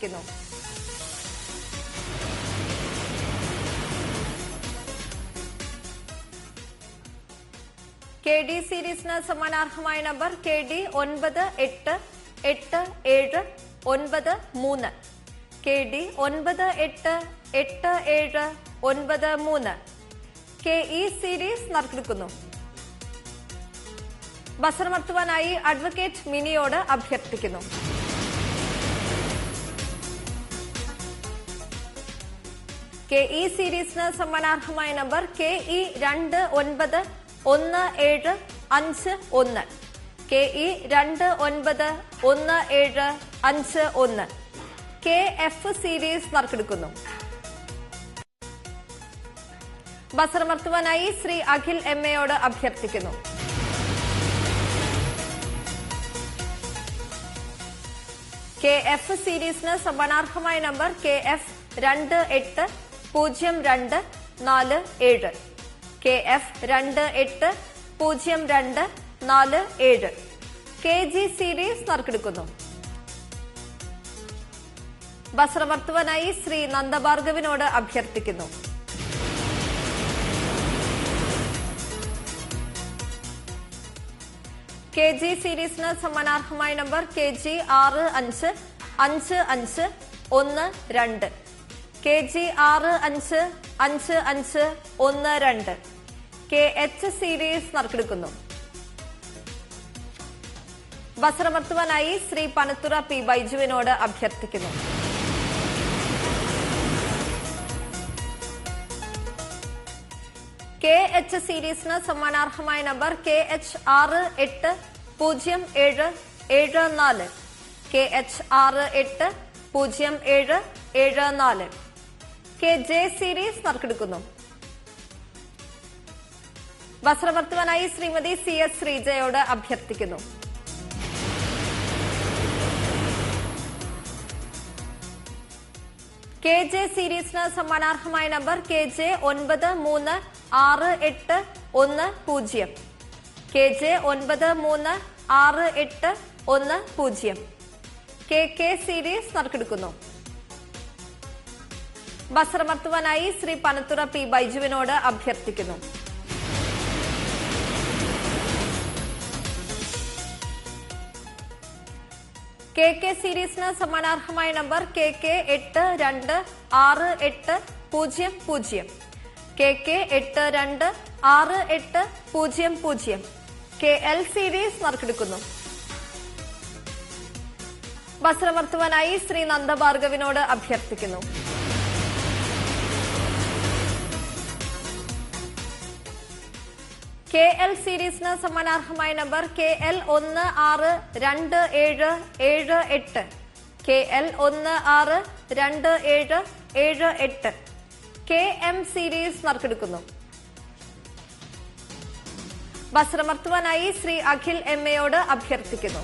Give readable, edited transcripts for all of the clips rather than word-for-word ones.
ക്കുന്നു. K D സീരീസിന് സമ്മാനാർഹമായ number K D 988793 K D 988793 K E series നറുക്കെടുക്കുന്നു. ബസറമർത്തുവാനായി അഡ്വക്കേറ്റ് മിനിയോട് അഭ്യർത്ഥിക്കുന്നു. കെ ഇ സീരീസിന് സമ്മാനാർഹമായ number K E 291751 K E 291751 K F series നറുക്കെടുക്കുന്നു. ബസറമർത്തുവാനായി ശ്രീ അഖിൽ എം എയോട് അഭ്യർത്ഥിക്കുന്നു. കെ എഫ് സീരീസിന് സമ്മാനാർഹമായ number K F 280247 K F 280247 K G series നറുക്കെടുക്കുന്നു. ബസറമർത്തുവാനായി ശ്രീ നന്ദഭാർഗവിനോട് അഭ്യർത്ഥിക്കുന്നു. കെ ജി സീരീസിന് സമ്മാനാർഹമായ number K G 655512 K G 655512 K H series നറുക്കെടുക്കുന്നു. ബസറമർത്തുവാനായി ശ്രീ പനത്തുറ പി ബൈജുവിനോട് അഭ്യർത്ഥിക്കുന്നു. കെ എച്ച് സീരീസിന് സമ്മാനാർഹമായ number K H 680774 K H 680774 K J series നറുക്കെടുക്കുന്നു. ബസറമർത്തുവാനായി ശ്രീമതി സി എസ് ശ്രീജയോട് അഭ്യർത്ഥിക്കുന്നു. കെ ജെ സീരീസിന് സമ്മാനാർഹമായ number K J 936810 K J 936810 K K series നറുക്കെടുക്കുന്നു. ബസറമർത്തുവാനായി ശ്രീ പനത്തുറ പി ബൈജുവിനോട് അഭ്യർത്ഥിക്കുന്നു. കെ കെ സീരീസിന് സമ്മാനാർഹമായ number K K 826800 K K 826800 K L series നറുക്കെടുക്കുന്നു. ബസറമർത്തുവാനായി ശ്രീ നന്ദഭാർഗവിനോട് അഭ്യർത്ഥിക്കുന്നു. കെ എൽ സീരീസിന് സമ്മാനാർഹമായ number K L 162778 K L 162778 K M series നറുക്കെടുക്കുന്നു. ബസറമർത്തുവാനായി ശ്രീ അഖിൽ എം എയോട് അഭ്യർത്ഥിക്കുന്നു.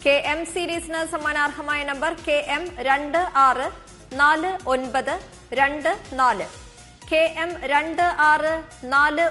കെ എം സീരീസിന് സമ്മാനാർഹമായ number K M 264924 K M 2649